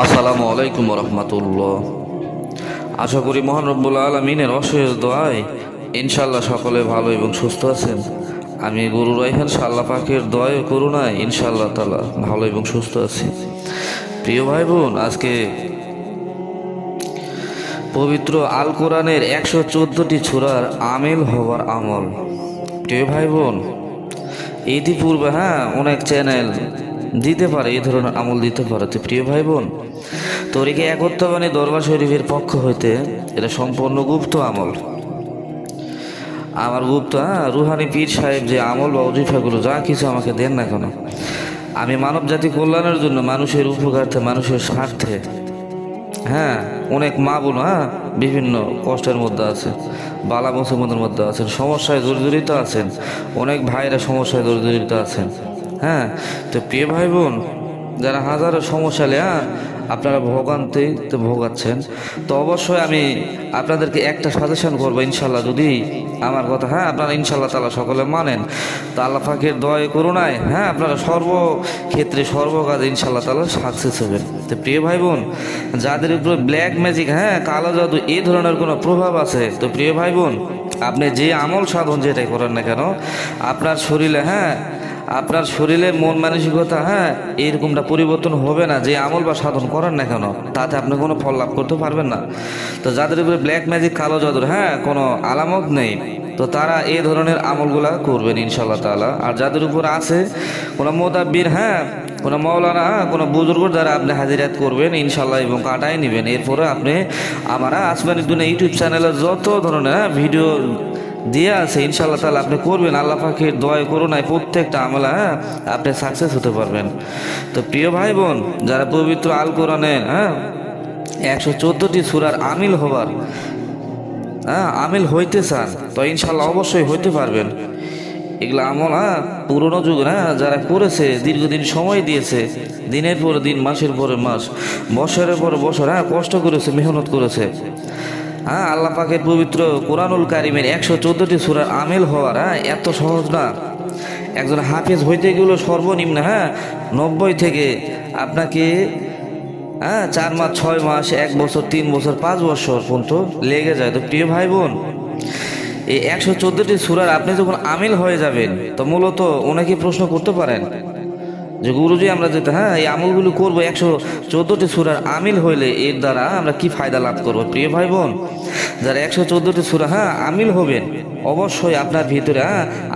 আসসালামু আলাইকুম রহমতুল্লাহ। আশা করি মহান রব্বুল আলমিনের অশেষ দোয়ায় ইনশাল্লাহ সকলে ভালো এবং সুস্থ আছেন। আমি গুরু রাইহান আল্লাহ পাকের দোয়ায় করুণায় ইনশাল্লাহ তাআলা ভালো এবং সুস্থ আছি। প্রিয় ভাই বোন, আজকে পবিত্র আল কোরআনের 114টি সূরার আমিল হওয়ার আমল। প্রিয় ভাই বোন, ইতিপূর্বে অনেক চ্যানেল দিতে পারে, এই ধরনের আমল দিতে পারে। তো প্রিয় ভাই বোন, তরিকে একত্ববাণী দরবার শরীফের পক্ষ হইতে এটা সম্পূর্ণ গুপ্ত আমল। আমার গুপ্ত রুহানি পীর সাহেব যে আমল বা অজিফাগুলো যা কিছু আমাকে দেন না কেন, আমি মানব জাতি কল্যাণের জন্য, মানুষের উপকার্থে, মানুষের স্বার্থে, অনেক মা বোন বিভিন্ন কষ্টের মধ্যে আছে, বালা মুসিবতের মধ্যে আছেন, সমস্যায় জর্জরিত আছেন, অনেক ভাইরা সমস্যায় জর্জরিত আছেন। তো প্রিয় ভাই বোন, যারা হাজারো সমস্যা আপনারা ভোগান্তিতে ভোগাচ্ছেন, তো অবশ্যই আমি আপনাদেরকে একটা সাজেশন করবো। ইনশাল্লাহ যদি আমার কথা আপনারা ইনশাল্লাহ তাআলা সকলে মানেন, তো আল্লাহ পাকের দয়া করুণায় আপনারা সর্বক্ষেত্রে সর্বকাজে ইনশাল্লাহ তাআলা সাকসেস হবেন। তো প্রিয় ভাই বোন, যাদের উপরে ব্ল্যাক ম্যাজিক কালো জাদু এই ধরনের কোনো প্রভাব আছে, তো প্রিয় ভাই বোন, আপনি যে আমল সাধন যেটাই করেন না কেন, আপনার শরীরে আপনার শরীরে মন মানসিকতা এইরকমটা পরিবর্তন হবে না। যে আমল বা সাধন করেন না কেন, তাতে আপনি কোনো ফল লাভ করতে পারবেন না। তো যাদের উপরে ব্ল্যাক ম্যাজিক কালো জাদুর কোনো আলামত নেই, তো তারা এই ধরনের আমলগুলা করবেন ইনশাল্লাহ তাআলা। আর যাদের উপর আছে কোনো মোতাব্বির কোনো মৌলানা কোনো বুজুর্গ দ্বারা আপনি হাজিরাত করবেন ইনশাল্লাহ এবং কাটাই নেবেন। এরপরে আপনি আমার আসমানি দুনিয়া ইউটিউব চ্যানেলে যত ধরনের ভিডিও দিয়ে আছে ইনশাল্লাহ তাআলা আপনি করবেন। আল্লাহ পাকের দয়া করুণায় প্রত্যেকটা আমল আপনি সাকসেস হতে পারবেন। তো প্রিয় ভাই বোন, যারা পবিত্র আল কোরআনের 114টি সূরার আমিল হবার আমিল হইতে চান, তো ইনশাল্লাহ অবশ্যই হইতে পারবেন। এগুলো আমল পুরোনো যুগ যারা করেছে, দীর্ঘদিন সময় দিয়েছে, দিনের পর দিন, মাসের পরে মাস, বছরের পর বছর কষ্ট করেছে, মেহনত করেছে। আল্লাহ পাকের পবিত্র কোরআনুল কারিমের 114টি সূরার আমিল হওয়ার এত সহজ না। একজন হাফেজ হইতে গেলে সর্বনিম্ন 90 থেকে আপনাকে 4 মাস, 6 মাস, 1 বছর, 3 বছর, 5 বছর পর্যন্ত লেগে যায়। তো প্রিয় ভাই বোন, এই 114টি সূরার আপনি যখন আমিল হয়ে যাবেন, তো মূলত অনেকে প্রশ্ন করতে পারেন যে গুরুজি, আমরা যেটা এই আমলগুলো করবো, 114টি সূরার আমিল হইলে এর দ্বারা আমরা কি ফায়দা লাভ করবো? প্রিয় ভাই বোন, যারা 114টি সূরা আমিল হবেন, অবশ্যই আপনার ভিতরে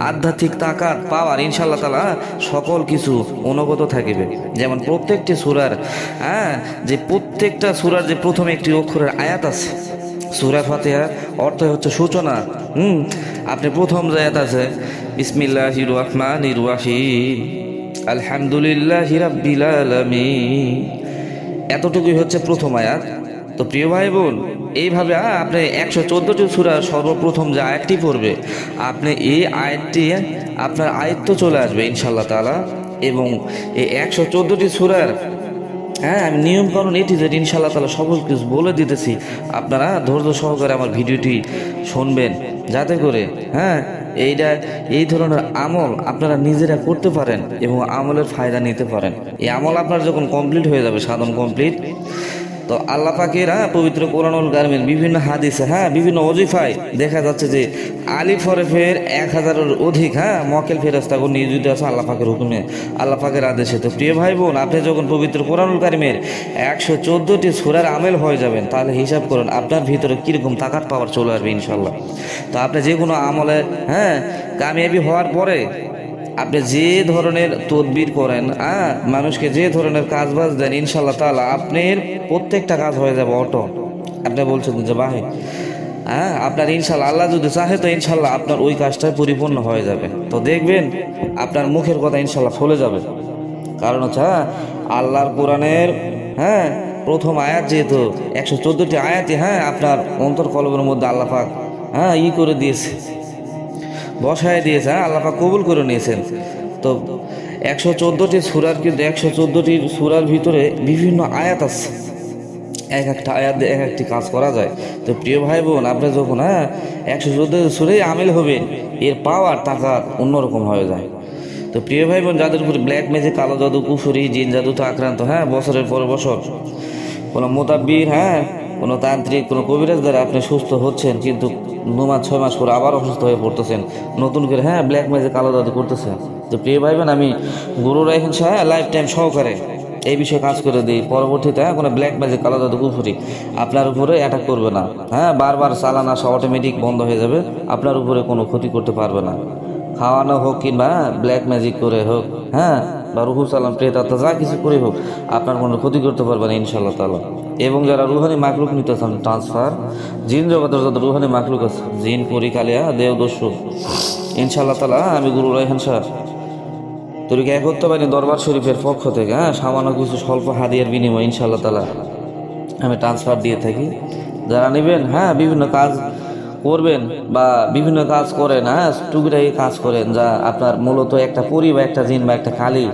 আধ্যাত্মিক তাকাত পাওয়ার ইনশাল্লাহ তাআলা সকল কিছু অনুগত থাকিবে। যেমন প্রত্যেকটি সূরার যে প্রত্যেকটা সূরার যে প্রথমে একটি অক্ষরের আয়াত আছে। সূরা ফাতিহার অর্থ হচ্ছে সূচনা। আপনি প্রথম যে আয়াত আছে, বিসমিল্লাহির রহমানির রহিম, আলহামদুলিল্লাহি রাব্বিল আলামিন, এতটুকুই হচ্ছে প্রথম আয়াত। তো প্রিয় ভাই বোন, এইভাবে আপনি 114টি সূরার সর্বপ্রথম যে আয়াতটি পড়বে, আপনি এই আয়াতটি আপনার আয়ত্ত চলে আসবে ইনশাল্লাহ তাআলা। এবং এই 114টি সূরার আমি নিয়মকানুন এটি যে ইনশাল্লাহ তাআলা সকল কিছু বলে দিতেছি, আপনারা ধৈর্য সহকারে আমার ভিডিওটি শুনবেন, যাতে করে এই ধরনের আমল আপনারা নিজেরা করতে পারেন এবং আমলের ফায়দা নিতে পারেন। এই আমল আপনার যখন কমপ্লিট হয়ে যাবে, সাধন কমপ্লিট, তো আল্লাহ পাকের পবিত্র কোরআনুল কারিমের বিভিন্ন হাদিসে বিভিন্ন ওজিফায় দেখা যাচ্ছে যে আলিফ হরফের 1000-এর অধিক মক্কেল ফেরেশতাগণ নিয়োজিত আছে আল্লাহ পাকের হুকুমে, আল্লাহ পাকের আদেশে। তো প্রিয় ভাই বোন, আপনি যখন পবিত্র কোরআনুল কারিমের 114টি সূরার আমিল হয়ে যাবেন, তাহলে হিসাব করুন আপনার ভিতরে কীরকম তাকাত পাওয়ার চলে আসবে ইনশাল্লাহ। তো আপনি যে কোনো আমলে কামিয়াবি হওয়ার পরে আপনি যে ধরনের তদবির করেন, মানুষকে যে ধরনের কাজবাজ দেন, ইনশাল্লাহ তাআলা আপনার প্রত্যেকটা কাজ হয়ে যাবে অটো। আপনি বলছেন যে ভাই আপনার ইনশাল্লাহ আল্লাহ যদি চাহে, তো ইনশাল্লাহ আপনার ওই কাজটাই পরিপূর্ণ হয়ে যাবে। তো দেখবেন আপনার মুখের কথা ইনশাল্লাহ ফলে যাবে। কারণ হচ্ছে আল্লাহর কোরআনের প্রথম আয়াত, যেহেতু 114টি আয়াতই আপনার অন্তর কলবের মধ্যে আল্লাহ পাক করে দিয়েছে, বসায় দিয়েছে, আল্লাহ পাক কবুল করে নিয়েছেন। তো 114টি সূরার, কিন্তু 114টি সূরার ভিতরে বিভিন্ন আয়াত আছে, এক একটা আয়াত দিয়ে এক একটি কাজ করা যায়। তো প্রিয় ভাই বোন, আপনি যখন 114 সূরায় আমিল হবেন, এর পাওয়ার টাকা অন্যরকম হয়ে যায়। তো প্রিয় ভাই বোন, যাদের উপরে ব্ল্যাক ম্যাজিক, কালো জাদু, কুফুরি, জিন জাদুতে আক্রান্ত, হ্যাঁ, বছরের পর বছর কোনো মোতাব্বির, হ্যাঁ, কোনো তান্ত্রিক, কোনো কবিরাজ দ্বারা আপনি সুস্থ হচ্ছেন, কিন্তু 2 মাস 6 মাস পরে আবার অসুস্থ হয়ে পড়তেছেন, নতুন করে, হ্যাঁ, ব্ল্যাক ম্যাজিক, কালো জাদু করতেছেন। তো প্রিয় ভাই বোন, আমি গুরু রাইহান শাহ লাইফ টাইম সহকারে এই বিষয়ে কাজ করে দিই। পরবর্তীতে কোনো ব্ল্যাক ম্যাজিক, কালো জাদু, কুফুরি আপনার উপরে অ্যাটাক করবে না, হ্যাঁ, বারবার চালান আসা অটোমেটিক বন্ধ হয়ে যাবে, আপনার উপরে কোনো ক্ষতি করতে পারবে না। খাওয়ানো হোক কিংবা ব্ল্যাক ম্যাজিক করে হোক, হ্যাঁ, বা রুহু সালাম, প্রেতাত্মা, যা কিছু করে হোক, আপনার কোনো ক্ষতি করতে পারবে না ইনশাআল্লাহ তাআলা। এবং যারা রুহানি মাকলুক নিতেছেন ট্রান্সফার, জিন জগতের যত রুহানি মাকলুক আছে, জিন, পরি, কালিয়া, দেব, দস্যু, ইনশাআল্লাহ তাআলা আমি গুরু রাইহান শাহ তরিকা একত্ববাণী দরবার শরীফের পক্ষ থেকে, হ্যাঁ, সামান্য কিছু স্বল্প হাদিয়ার বিনিময়ে ইনশাআল্লাহ তাআলা আমি ট্রান্সফার দিয়ে থাকি। যারা নেবেন, হ্যাঁ, বিভিন্ন কাজ করবেন বা বিভিন্ন কাজ করেন, হ্যাঁ, টুকটাই কাজ করেন, যা আপনার মূলত একটা পরি বা একটা জিন বা একটা কালি,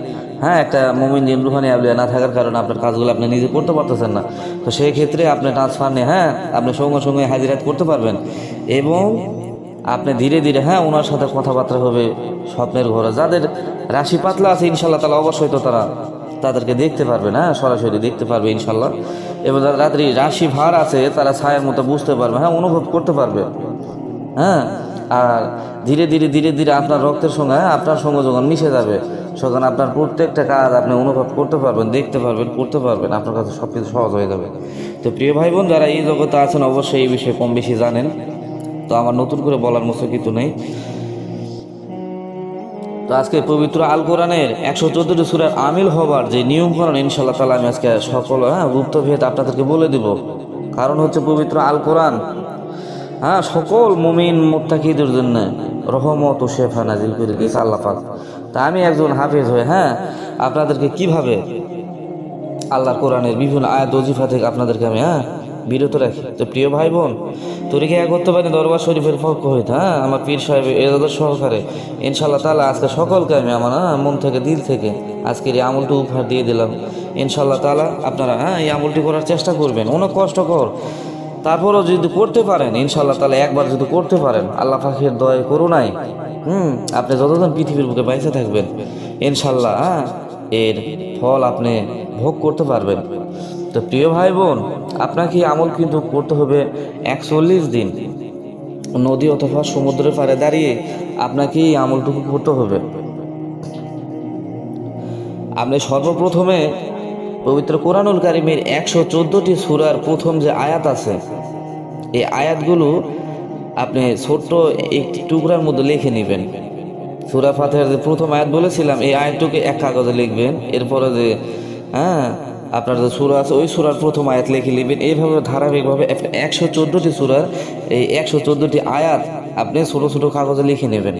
হ্যাঁ, একটা মুমিন জিন রুহানি আউলিয়া না থাকার কারণে আপনার কাজগুলো আপনি নিজে করতে পারতেছেন না। তো সেই ক্ষেত্রে আপনি ট্রান্সফার নিয়ে, হ্যাঁ, আপনি সঙ্গে সঙ্গে হাজিরাত করতে পারবেন এবং আপনি ধীরে ধীরে, হ্যাঁ, ওনার সাথে কথাবার্তা হবে স্বপ্নের ঘরে। যাদের রাশি পাতলা আছে ইনশাআল্লাহ তাআলা অবশ্যই তো তাদেরকে দেখতে পারবে, না সরাসরি দেখতে পারবে ইনশাআল্লাহ। এবং যাদের রাত্রি রাশি ভার আছে তারা ছায়ের মতো বুঝতে পারবে, হ্যাঁ, অনুভব করতে পারবে, হ্যাঁ। আর ধীরে ধীরে ধীরে ধীরে আপনার রক্তের সঙ্গে, হ্যাঁ, আপনার সঙ্গে যখন মিশে যাবে, তখন আপনার প্রত্যেকটা কাজ আপনি অনুভব করতে পারবেন, দেখতে পারবেন, করতে পারবেন, আপনার কাছে সব কিছু সহজ হয়ে যাবে। তো প্রিয় ভাই বোন, যারা এই জগতে আছেন অবশ্যই এই বিষয়ে কম বেশি জানেন, তো আমার নতুন করে বলার মতো কিছু নেই। তো আজকে পবিত্র আল কোরআনের 114টি সূরার আমিল হবার যে নিয়মকরণ ইনশাআল্লাহ তাআলা আমি আজকে সকল, হ্যাঁ, গুপ্তভেদ আপনাদেরকে বলে দিব। কারণ হচ্ছে পবিত্র আল কোরআন, হ্যাঁ, সকল মুমিন মুত্তাকিদের জন্য রহমত ও শেফা নাজিল করে দিয়েছে আল্লাহ পাক। তা আমি একজন হাফেজ হয়ে, হ্যাঁ, আপনাদেরকে কিভাবে আল্লাহর কোরআনের বিভিন্ন আয়াত ওজিফা থেকে আপনাদেরকে আমি, হ্যাঁ, বিরত রাখি। তো প্রিয় ভাই বোন, তরিকা একত্ববাণী দরবার শরীফের পক্ষ হইতে, হ্যাঁ, আমার পীর সাহেব এজাজত সহকারে ইনশাআল্লাহ তাআলা আজকে সকলকে আমি আমার, হ্যাঁ, মন থেকে, দিল থেকে আজকের এই আমলটি উপহার দিয়ে দিলাম ইনশাআল্লাহ তাআলা। আপনারা, হ্যাঁ, এই আমলটি করার চেষ্টা করবেন, অনেক কষ্টকর, তারপরও যদি করতে পারেন ইনশাআল্লাহ তাআলা, একবার যদি করতে পারেন আল্লাহ পাকের দয়া করুণায়, আপনি যতদিন পৃথিবীর বুকে বাইসে থাকবেন ইনশাআল্লাহ, হ্যাঁ, এর ফল আপনি ভোগ করতে পারবেন। তো প্রিয় ভাই বোন, আপনাকে আমল কিন্তু করতে হবে 41 দিন নদী অথবা সমুদ্রের পাড়ে দাঁড়িয়ে আপনাকে এই আমলটুকু করতে হবে। আপনি সর্বপ্রথমে পবিত্র কোরআনুল কারীমের 114টি সূরার প্রথম যে আয়াত আছে, এই আয়াতগুলো আপনি ছোট্ট একটি টুকরার মধ্যে লিখে নেবেন। সূরা ফাতিহার যে প্রথম আয়াত বলেছিলাম, এই আয়াতটুকু এক কাগজে লিখবেন। এরপরে যে, হ্যাঁ, আপনার যে সূরা আছে ওই সূরার প্রথম আয়াত লিখে নেবেন। এইভাবে ধারাবাহিকভাবে 114টি সূরার এই 114টি আয়াত আপনি ছোটো ছোটো কাগজে লিখে নেবেন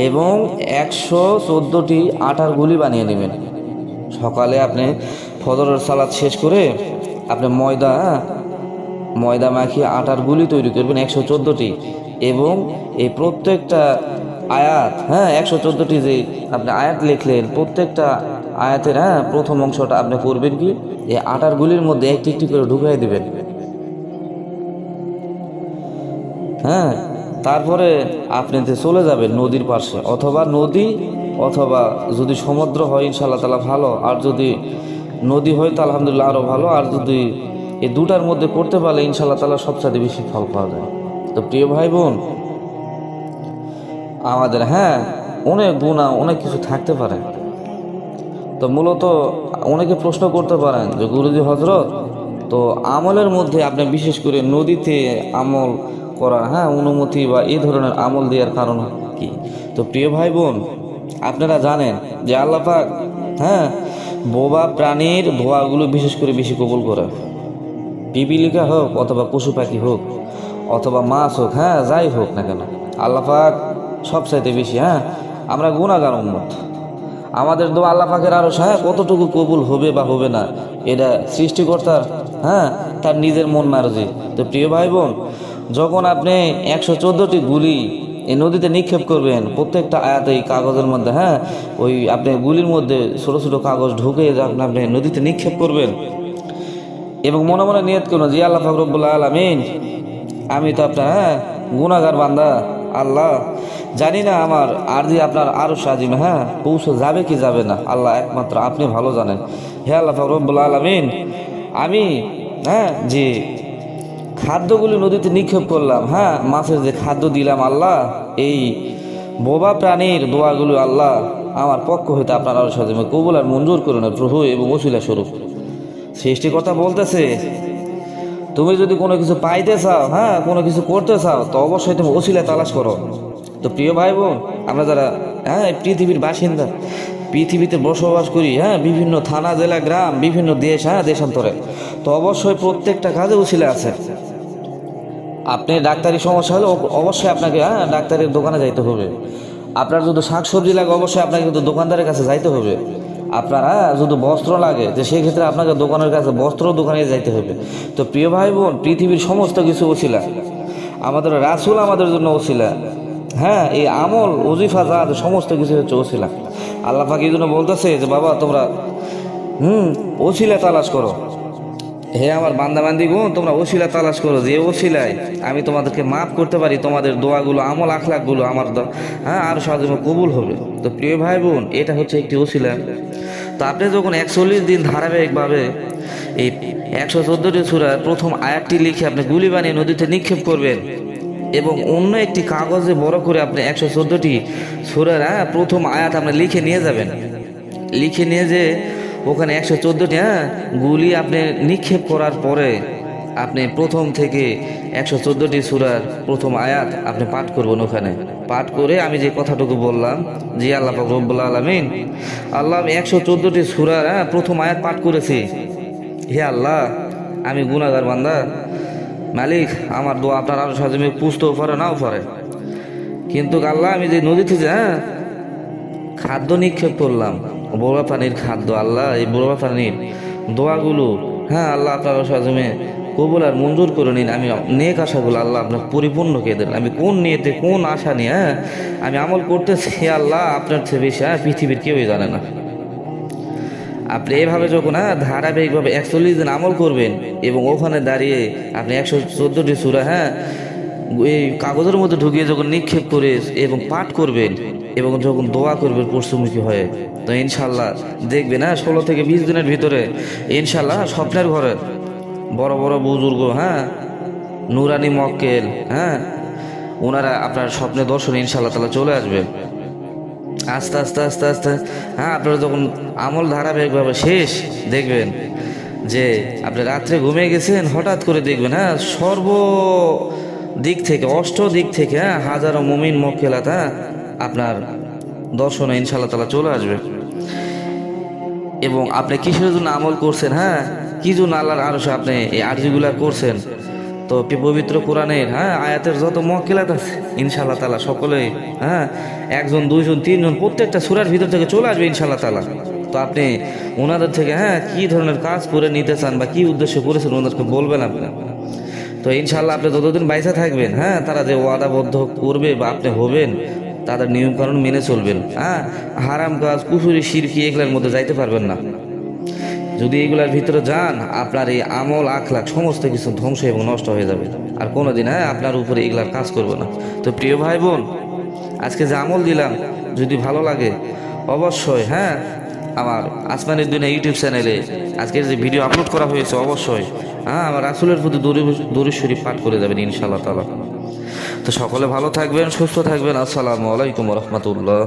এবং 114টি আটার গুলি বানিয়ে নেবেন। সকালে আপনি ফজরের সালাত শেষ করে আপনি ময়দা মাখিয়ে আটার গুলি তৈরি করবেন 114টি এবং এই প্রত্যেকটা আয়াত, হ্যাঁ, 114টি যে আপনি আয়াত লিখলেন, প্রত্যেকটা আয়াতের, হ্যাঁ, প্রথম অংশটা আপনি করবেন কি, এই আটার গুলির মধ্যে একটি একটি করে ঢুকাই দিবেন, হ্যাঁ। তারপরে আপনি চলে যাবেন নদীর পাশে, অথবা নদী অথবা যদি সমুদ্র হয় ইনশাআল্লাহ তাআলা ভালো, আর যদি নদী হয় তো আলহামদুলিল্লাহ আরও ভালো। আর যদি এই দুটার মধ্যে করতে পারলে ইনশাআল্লাহ তাআলা সবচেয়ে বেশি ফল পাওয়া যায়। তো প্রিয় ভাই বোন, আমাদের, হ্যাঁ, অনেক গুনাহ, অনেক কিছু থাকতে পারে। তো মূলত অনেকে প্রশ্ন করতে পারেন যে গুরুজি হজরত, তো আমলের মধ্যে আপনি বিশেষ করে নদীতে আমল করা, হ্যাঁ, অনুমতি বা এই ধরনের আমল দেওয়ার কারণ কি? তো প্রিয় ভাই বোন, আপনারা জানেন যে আল্লাহ পাক, হ্যাঁ, বোবা প্রাণীর ধোঁয়াগুলো বিশেষ করে বেশি কবুল করে। পিপিলিকা হোক অথবা পশু পাখি হোক অথবা মাছ হোক, হ্যাঁ, যাই হোক না কেন, আল্লাহ পাক সবচাইতে বেশি, হ্যাঁ, আমরা গুনাহগার উম্মত। আমাদের দোয়া আল্লাহ পাকের আরো, হ্যাঁ, কতটুকু কবুল হবে বা হবে না এটা সৃষ্টিকর্তার, হ্যাঁ, তার নিজের মন মার্জি। তো প্রিয় ভাই বোন, যখন আপনি 114টি গুলি এই নদীতে নিক্ষেপ করবেন, প্রত্যেকটা আয়াতে এই কাগজের মধ্যে, হ্যাঁ, ওই আপনি গুলির মধ্যে ছোটো ছোটো কাগজ ঢুকে আপনি নদীতে নিক্ষেপ করবেন এবং মনে মনে নিয়ত করুন যে আল্লাহ পাক রব্বুল আলামিন, আমি তো আপনার, হ্যাঁ, গুনাহগার বান্দা, আল্লাহ জানি না আমার আরজি আপনার আরো সাজিম হ্যাঁ পৌঁছে যাবে কি যাবে না, আল্লাহ একমাত্র আপনি ভালো জানেন। হে আল্লাহ রব্বুল আলামিন, আমি যে খাদ্যগুলি নদীতে নিক্ষেপ করলাম, মাছের যে খাদ্য দিলাম আল্লাহ, এই বোবা প্রাণীর দোয়াগুলো আল্লাহ আমার পক্ষ হইতে আপনার আরো সাজিমে কবুল আর মঞ্জুর করুন প্রভু এবং ওসিলা স্বরূপ। সৃষ্টিকর্তা বলতেছে, তুমি যদি কোনো কিছু পাইতে চাও, কোনো কিছু করতে চাও, তো অবশ্যই তুমি ওসিলা তালাশ করো। তো প্রিয় ভাই বোন, আমরা যারা পৃথিবীর বাসিন্দা, পৃথিবীতে বসবাস করি, বিভিন্ন থানা জেলা গ্রাম বিভিন্ন দেশ, দেশান্তরে, তো অবশ্যই প্রত্যেকটা কাজে ওসিলা আছে। আপনি ডাক্তারি সমস্যা হলে অবশ্যই আপনাকে ডাক্তারের দোকানে যাইতে হবে। আপনার যদি শাকসবজি লাগে অবশ্যই আপনাকে কিন্তু দোকানদারের কাছে যাইতে হবে। আপনার যদি বস্ত্র লাগে তো সেই ক্ষেত্রে আপনাকে দোকানের কাছে বস্ত্র দোকানে যাইতে হবে। তো প্রিয় ভাই বোন, পৃথিবীর সমস্ত কিছু ওসিলা, আমাদের রাসূল আমাদের জন্য ওসিলা, এই আমল ওজিফা যা সমস্ত কিছু হচ্ছে ওসিলা। আল্লাহ পাক এই জন্য বলতেছে যে বাবা তোমরা ওসিলা তালাশ করো। হে আমার বান্দাবান্দি গুণ, তোমরা ওসিলা তালাশ করো, যে ওসিলায় আমি তোমাদেরকে মাফ করতে পারি, তোমাদের দোয়াগুলো আমল আখলাকগুলো আমার আর সহজে কবুল হবে। তো প্রিয় ভাই বোন, এটা হচ্ছে একটি ওসিলা। তো আপনি যখন 41 দিন ধারাবাহিকভাবে এই 114টি সূরার প্রথম আয়াতটি লিখে আপনি গুলি বানিয়ে নদীতে নিক্ষেপ করবেন এবং অন্য একটি কাগজে বড় করে আপনি 114টি সূরার প্রথম আয়াত আপনি লিখে নিয়ে যাবেন। লিখে নিয়ে যে ওখানে 114টি গুলি আপনি নিক্ষেপ করার পরে আপনি প্রথম থেকে 114টি সূরার প্রথম আয়াত আপনি পাঠ করবেন। ওখানে পাঠ করে আমি যে কথাটুকু বললাম, জি আল্লাহ পাক রব্বুল আলামিন, আল্লাহ আমি 114টি সূরার প্রথম আয়াত পাঠ করেছি। হে আল্লাহ, আমি গুনাহগার বান্দা, মালিক আমার দোয়া আপনার আরো সাজিমে পুষতেও পারে নাও পারে, কিন্তু আল্লাহ আমি যে নদীতে খাদ্য নিক্ষেপ করলাম, বোবা প্রাণীর খাদ্য, আল্লাহ এই বোবা প্রাণীর দোয়াগুলো আল্লাহ আপনার সাজমে কবুল আর মঞ্জুর করে নিন। আমি নেক আশাগুলো আল্লাহ আপনার পরিপূর্ণ কে দেন। আমি কোন নিয়েতে কোন আশা নিয়ে আমি আমল করতেছি আল্লাহ আপনার চেয়ে বেশি পৃথিবীর কেউই জানে না। আপনি এভাবে যখন ধারাবাহিকভাবে 41 দিন আমল করবেন এবং ওখানে দাঁড়িয়ে আপনি 114টি সূরা এই কাগজের মধ্যে ঢুকিয়ে যখন নিক্ষেপ করে এবং পাঠ করবেন এবং যখন দোয়া করবেন পশ্চিমমুখী হয়ে, তো ইনশাল্লাহ দেখবেন 16 থেকে 20 দিনের ভিতরে ইনশাল্লাহ স্বপ্নের ঘরে বড় বড় বুজুর্গ নুরানি মক্কেল ওনারা আপনার স্বপ্নে দর্শন ইনশাল্লাহ তাআলা চলে আসবে। আস্তে আস্তে আস্তে আস্তে আপনারা যখন আমল ধারাবাহিকভাবে শেষ দেখবেন যে আপনি রাত্রে ঘুমিয়ে গেছেন, হঠাৎ করে দেখবেন সর্ব দিক থেকে দিক থেকে হাজারো মুমিন মক্কেলাত আপনার দর্শনে ইনশাআল্লাহ তাআলা চলে আসবে। এবং আপনি কিসের জন্য আমল করছেন, কি জন্য আল্লাহর আরশে আপনি এই আরজিগুলা করছেন, তো পবিত্র কোরআনের আয়াতের যত মক্কেলাত আছে ইনশাআল্লাহ তাআলা সকলেই একজন দুইজন তিনজন প্রত্যেকটা সূরার ভিতর থেকে চলে আসবে ইনশাআল্লাহ তাআলা। তো আপনি ওনাদের থেকে কি ধরনের কাজ করে নিতে চান বা কি উদ্দেশ্য করেছেন ওনাদেরকে বলবেন আপনি। তো ইনশাআল্লাহ আপনি যতদিন বাইসা থাকবেন তারা যে ওয়াদাবদ্ধ করবে বা আপনি হবেন তাদের নিয়ম কানুন মেনে চলবেন। হারাম কাজ কুফরি শিরকি এগুলোর মধ্যে যাইতে পারবেন না। যদি এগুলার ভিতরে যান আপনার এই আমল আখলাক সমস্ত কিছু ধ্বংস এবং নষ্ট হয়ে যাবে, আর কোনোদিন আপনার উপরে এগুলার কাজ করবে না। তো প্রিয় ভাই বোন, আজকে যে আমল দিলাম যদি ভালো লাগে অবশ্যই আমার আসমানের দুনিয়া ইউটিউব চ্যানেলে আজকের যে ভিডিও আপলোড করা হয়েছে অবশ্যই আমার রাসূলের প্রতি দরুদ শরীফ পাঠ করে যাবেন ইনশাআল্লাহ তাআলা। তো সকলে ভালো থাকবেন, সুস্থ থাকবেন। আসসালামু আলাইকুম ওয়া রাহমাতুল্লাহ।